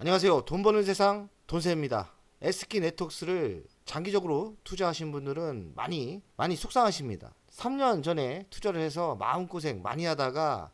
안녕하세요. 돈 버는 세상 돈세입니다. SK네트워크스를 장기적으로 투자하신 분들은 많이 속상하십니다. 3년 전에 투자를 해서 마음고생 많이 하다가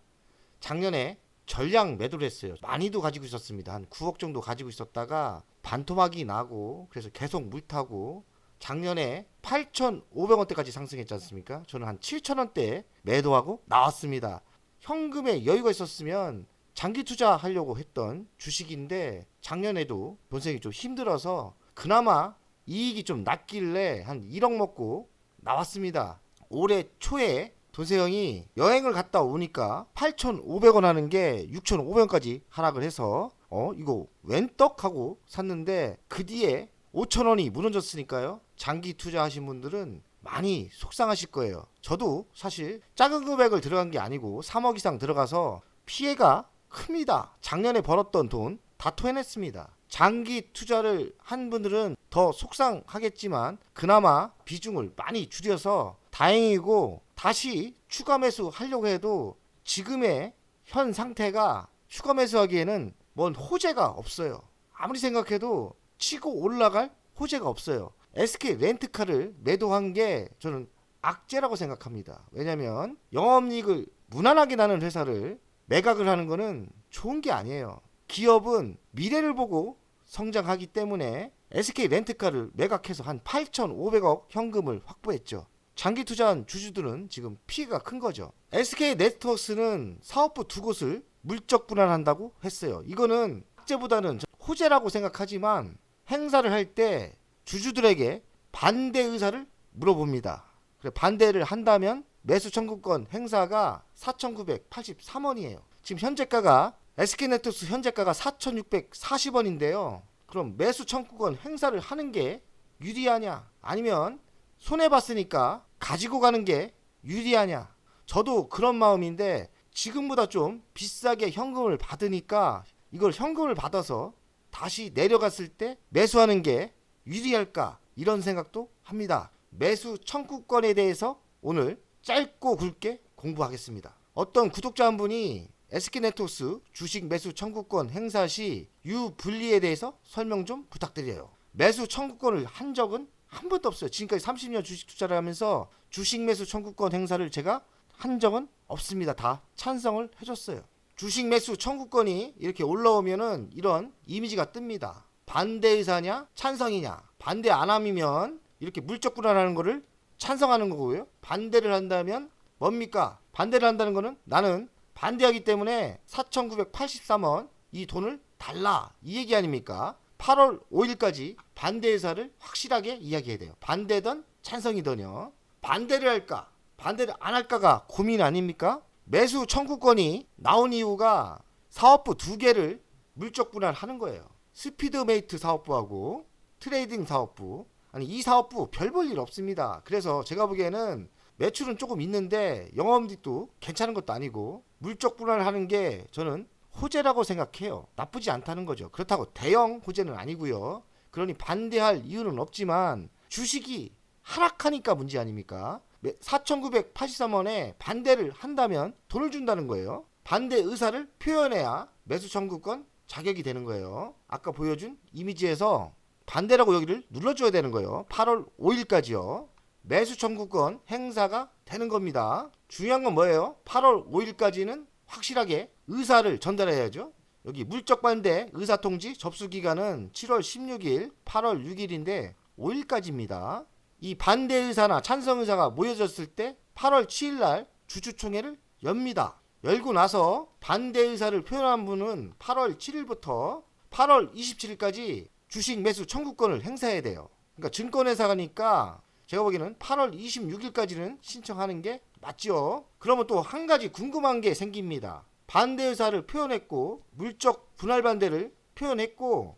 작년에 전량 매도를 했어요. 많이도 가지고 있었습니다. 한 9억 정도 가지고 있었다가 반토막이 나고 그래서 계속 물타고 작년에 8,500원대까지 상승했지 않습니까? 저는 한 7,000원대 매도하고 나왔습니다. 현금에 여유가 있었으면 장기 투자하려고 했던 주식인데 작년에도 본생이 좀 힘들어서 그나마 이익이 좀 났길래 한 1억 먹고 나왔습니다. 올해 초에 돈세형이 여행을 갔다 오니까 8,500원 하는 게 6,500원까지 하락을 해서 이거 웬 떡 하고 샀는데 그 뒤에 5,000원이 무너졌으니까요. 장기 투자하신 분들은 많이 속상하실 거예요. 저도 사실 작은 금액을 들어간 게 아니고 3억 이상 들어가서 피해가 큽니다. 작년에 벌었던 돈 다 토해냈습니다. 장기 투자를 한 분들은 더 속상하겠지만 그나마 비중을 많이 줄여서 다행이고 다시 추가 매수 하려고 해도 지금의 현 상태가 추가 매수하기에는 뭔 호재가 없어요. 아무리 생각해도 치고 올라갈 호재가 없어요. SK 렌트카를 매도한 게 저는 악재라고 생각합니다. 왜냐면 영업이익을 무난하게 나는 회사를 매각을 하는 거는 좋은 게 아니에요. 기업은 미래를 보고 성장하기 때문에 SK 렌트카를 매각해서 한 8,500억 현금을 확보했죠. 장기 투자한 주주들은 지금 피해가 큰 거죠. SK 네트워크스는 사업부 두 곳을 물적 분할한다고 했어요. 이거는 악재보다는 호재라고 생각하지만 행사를 할 때 주주들에게 반대 의사를 물어봅니다. 반대를 한다면 매수 청구권 행사가 4,983원이에요. 지금 현재가가 SK네트워크스 현재가가 4,640원인데요. 그럼 매수 청구권 행사를 하는 게 유리하냐? 아니면 손해봤으니까 가지고 가는 게 유리하냐? 저도 그런 마음인데 지금보다 좀 비싸게 현금을 받으니까 이걸 현금을 받아서 다시 내려갔을 때 매수하는 게 유리할까? 이런 생각도 합니다. 매수 청구권에 대해서 오늘 짧고 굵게 공부하겠습니다. 어떤 구독자 한 분이 SK네트워크스 주식 매수 청구권 행사 시 유불리에 대해서 설명 좀 부탁드려요. 매수 청구권을 한 적은 한 번도 없어요. 지금까지 30년 주식 투자를 하면서 주식 매수 청구권 행사를 제가 한 적은 없습니다. 다 찬성을 해줬어요. 주식 매수 청구권이 이렇게 올라오면은 이런 이미지가 뜹니다. 반대 의사냐 찬성이냐. 반대 안 함이면 이렇게 물적 분할하는 거를 찬성하는 거고요. 반대를 한다면 뭡니까? 반대를 한다는 거는 나는 반대하기 때문에 4,983원 이 돈을 달라 이 얘기 아닙니까? 8월 5일까지 반대 의사를 확실하게 이야기해야 돼요. 반대든 찬성이든요. 반대를 할까 반대를 안 할까가 고민 아닙니까? 매수 청구권이 나온 이유가 사업부 두 개를 물적 분할하는 거예요. 스피드메이트 사업부하고 트레이딩 사업부. 아니 이 사업부 별 볼 일 없습니다. 그래서 제가 보기에는 매출은 조금 있는데 영업이익도 괜찮은 것도 아니고 물적 분할하는 게 저는 호재라고 생각해요. 나쁘지 않다는 거죠. 그렇다고 대형 호재는 아니고요. 그러니 반대할 이유는 없지만 주식이 하락하니까 문제 아닙니까? 4,983원에 반대를 한다면 돈을 준다는 거예요. 반대 의사를 표현해야 매수 청구권 자격이 되는 거예요. 아까 보여준 이미지에서 반대라고 여기를 눌러줘야 되는 거예요. 8월 5일까지요. 매수 청구권 행사가 되는 겁니다. 중요한 건 뭐예요? 8월 5일까지는 확실하게 의사를 전달해야죠. 여기 물적 반대 의사 통지 접수 기간은 7월 16일, 8월 6일인데 5일까지입니다. 이 반대 의사나 찬성 의사가 모여졌을 때 8월 7일 날 주주총회를 엽니다. 열고 나서 반대 의사를 표현한 분은 8월 7일부터 8월 27일까지 주식 매수 청구권을 행사해야 돼요. 그러니까 증권회사가니까 제가 보기에는 8월 26일까지는 신청하는 게 맞죠. 그러면 또 한 가지 궁금한 게 생깁니다. 반대 의사를 표현했고 물적 분할 반대를 표현했고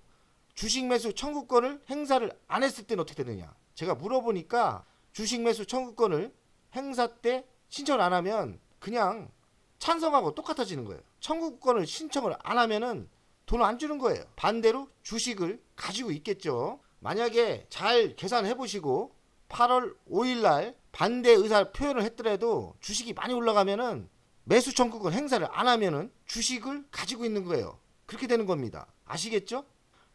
주식 매수 청구권을 행사를 안 했을 때는 어떻게 되느냐. 제가 물어보니까 주식 매수 청구권을 행사 때 신청을 안 하면 그냥 찬성하고 똑같아지는 거예요. 청구권을 신청을 안 하면은 돈을 안 주는 거예요. 반대로 주식을 가지고 있겠죠. 만약에 잘 계산해 보시고 8월 5일 날 반대 의사 표현을 했더라도 주식이 많이 올라가면은 매수 청구권 행사를 안 하면은 주식을 가지고 있는 거예요. 그렇게 되는 겁니다. 아시겠죠?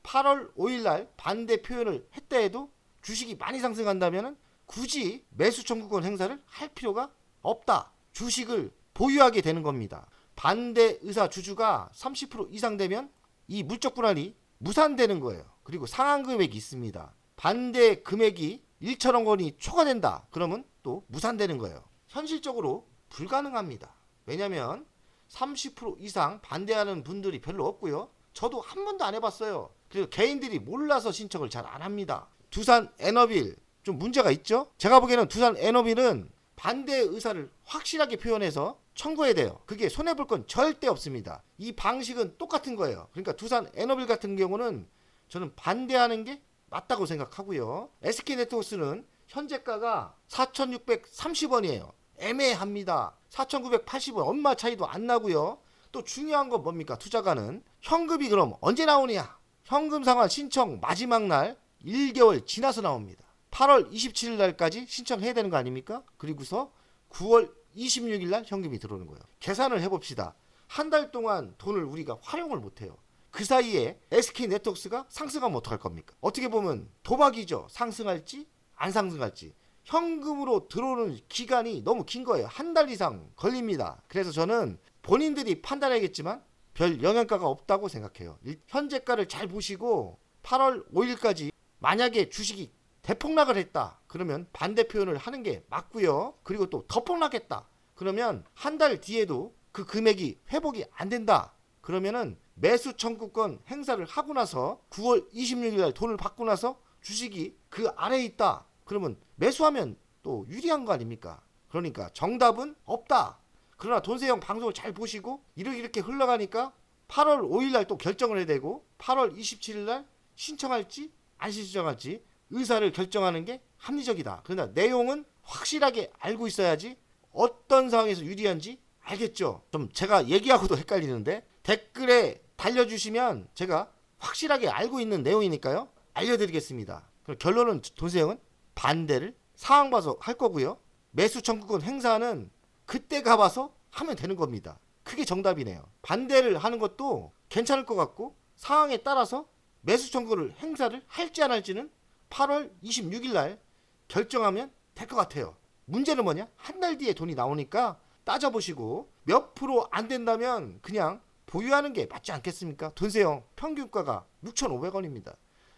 8월 5일 날 반대 표현을 했다 해도 주식이 많이 상승한다면 굳이 매수 청구권 행사를 할 필요가 없다. 주식을 보유하게 되는 겁니다. 반대 의사 주주가 30% 이상 되면 이 물적 분할이 무산되는 거예요. 그리고 상한 금액이 있습니다. 반대 금액이 1천억 원이 초과된다. 그러면 또 무산되는 거예요. 현실적으로 불가능합니다. 왜냐하면 30% 이상 반대하는 분들이 별로 없고요. 저도 한 번도 안 해봤어요. 그리고 개인들이 몰라서 신청을 잘 안 합니다. 두산 에너빌 좀 문제가 있죠? 제가 보기에는 두산 에너빌은 반대 의사를 확실하게 표현해서 청구해야 돼요. 그게 손해볼 건 절대 없습니다. 이 방식은 똑같은 거예요. 그러니까 두산 에너빌 같은 경우는 저는 반대하는 게 맞다고 생각하고요. SK네트워크스는 현재가가 4,630원이에요. 애매합니다. 4,980원 얼마 차이도 안 나고요. 또 중요한 건 뭡니까? 투자가는 현금이 그럼 언제 나오냐? 현금 상환 신청 마지막 날 1개월 지나서 나옵니다. 8월 27일 날까지 신청해야 되는 거 아닙니까? 그리고서 9월 26일 날 현금이 들어오는 거예요. 계산을 해봅시다. 한 달 동안 돈을 우리가 활용을 못해요. 그 사이에 SK네트워크스가 상승하면 어떡할 겁니까? 어떻게 보면 도박이죠. 상승할지 안 상승할지. 현금으로 들어오는 기간이 너무 긴 거예요. 한 달 이상 걸립니다. 그래서 저는 본인들이 판단하겠지만 별 영향가가 없다고 생각해요. 현재가를 잘 보시고 8월 5일까지 만약에 주식이 대폭락을 했다. 그러면 반대 표현을 하는 게 맞고요. 그리고 또 더 폭락했다. 그러면 한 달 뒤에도 그 금액이 회복이 안 된다. 그러면은 매수 청구권 행사를 하고 나서 9월 26일 날 돈을 받고 나서 주식이 그 아래에 있다. 그러면 매수하면 또 유리한 거 아닙니까? 그러니까 정답은 없다. 그러나 돈세형 방송을 잘 보시고 이렇게 흘러가니까 8월 5일 날 또 결정을 해야 되고 8월 27일 날 신청할지 안 신청할지 의사를 결정하는 게 합리적이다. 그러나 내용은 확실하게 알고 있어야지 어떤 상황에서 유리한지 알겠죠? 좀 제가 얘기하고도 헷갈리는데 댓글에 달려주시면 제가 확실하게 알고 있는 내용이니까요. 알려드리겠습니다. 그럼 결론은 돈세형은 반대를 상황 봐서 할 거고요. 매수 청구권 행사는 그때 가봐서 하면 되는 겁니다. 그게 정답이네요. 반대를 하는 것도 괜찮을 것 같고 상황에 따라서 매수 청구를 행사를 할지 안 할지는 8월 26일 날 결정하면 될 것 같아요. 문제는 뭐냐? 한 달 뒤에 돈이 나오니까 따져보시고 몇 프로 안 된다면 그냥 보유하는 게 맞지 않겠습니까? 돈세형 평균가가 6,500원입니다.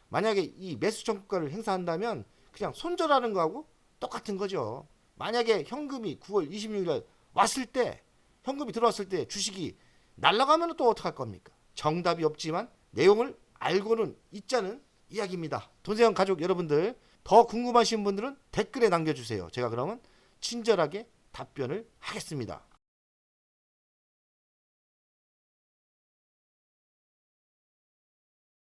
만약에 이 매수 청구가를 행사한다면 그냥 손절하는 거하고 똑같은 거죠. 만약에 현금이 9월 26일 날 왔을 때 현금이 들어왔을 때 주식이 날아가면 또 어떡할 겁니까? 정답이 없지만 내용을 알고는 있자는 이야기입니다. 돈세형 가족 여러분들 더 궁금하신 분들은 댓글에 남겨주세요. 제가 그러면 친절하게 답변을 하겠습니다.